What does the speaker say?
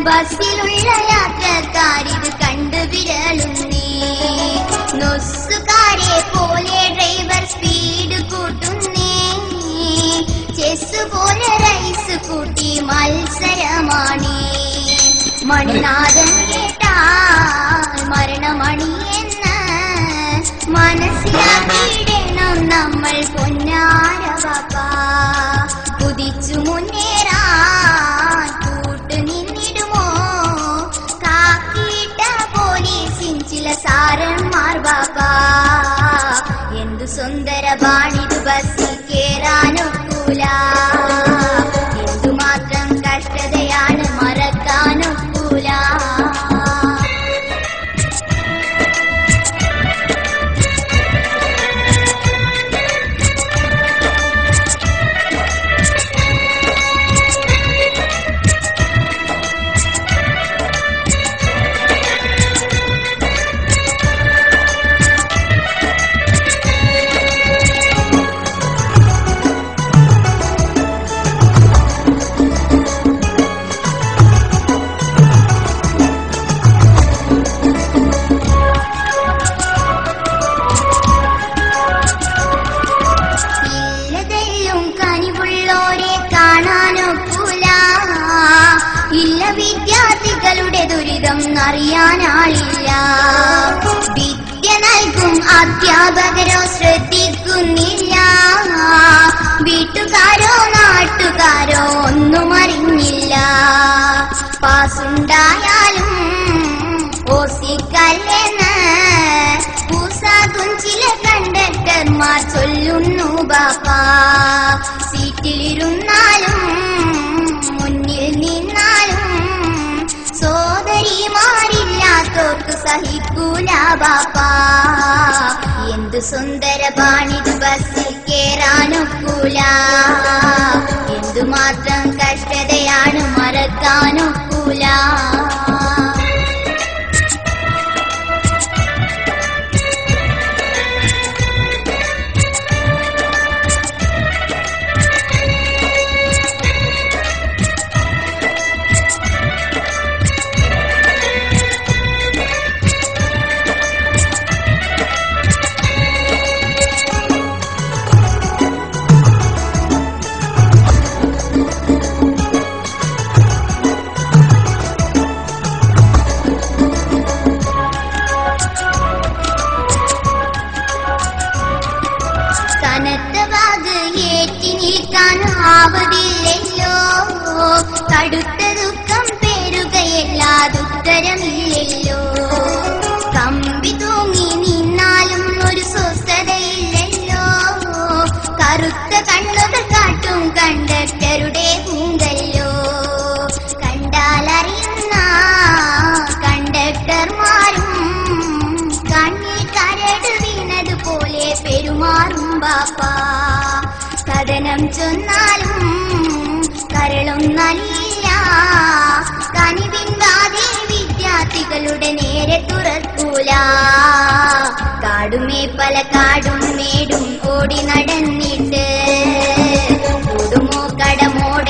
ബസ്സിലുള്ള യാത്രക്കാരിത് കണ്ടു വിരളുന്നേ. നൊസ്സുകാരെ പോലെ driver speed കൂട്ടുന്നേ. Chess പോലെ റൈസ് കൂട്ടി മത്സരമാണേ. മണിനാഥം കേട്ടാൽ മരണമണിയെന്ന് മനസ്സിലാക്കിയിടണം നമ്മൾ പൊന്നാര ബാപ്പാ. കുതിച്ചു മുന്നേറാൻ കൂട്ടുനിന്നിടുമോ കാക്കിയിട്ട പോലീസിൻ ചില സാരന്മാർ ബാപ്പാ. എന്തു സുന്ദരമാണിതു ബസ്സിൽ കേറാനൊക്കൂല. എന്തുമാത്രം കഷ്ടതയാണ് മറക്കാനൊക്കൂല. വിദ്യാർത്ഥികളുടെ ദുരിതം അറിയാനാളില്ല. വിദ്യ നൽകും അധ്യാപകരോ ശ്രദ്ധിക്കുന്നില്ല. വീട്ടുകാരോ നാട്ടുകാരോ ഒന്നും അറിഞ്ഞില്ല. പാസുണ്ടായാലും ഓസിക്കല്ലെന്ന് പൂസാകും ചില കണ്ടക്ടർമാർ ചൊല്ലുന്നു ബാപ്പാ. സീറ്റിലിരുന്നാലും മുന്നിൽ നിന്നാലും സോദരിമാരില്ലാത്തോർക്ക് സഹിക്കൂല ബാപ്പാ. എന്തു സുന്ദരമാണിത് ബസ്സിൽ കേറാനൊക്കൂല. എന്തുമാത്രം കഷ്ടതയാണ് മറക്കാനൊക്കൂല. ആവതില്ലല്ലോ. കടുത്ത ദുഃഖം പേരുകയല്ലാതുത്തരമില്ലല്ലോ. കമ്പി തൂങ്ങി നിന്നാലും ഒരു സ്വസ്ഥതയില്ലല്ലോ. കറുത്ത കണ്ണുകൾ കാട്ടും കണ്ടക്ടറുടെ പൂങ്കല്ലോ. കണ്ടാലറിയുന്ന കണ്ടക്ടർമാരും കണ്ണിൽ കരട് വീണതുപോലെ പെരുമാറും ബാപ്പാ. കഥനം ചൊന്നാലും കരളും നലിയില്ല. കനിവിൻകാതെ വിദ്യാർത്ഥികളുടെ നേരെ തുറക്കൂല. കാടുമേ പല കാടും മേടും ഓടി നടന്നിട്ട് കൂടുമോ കടമോട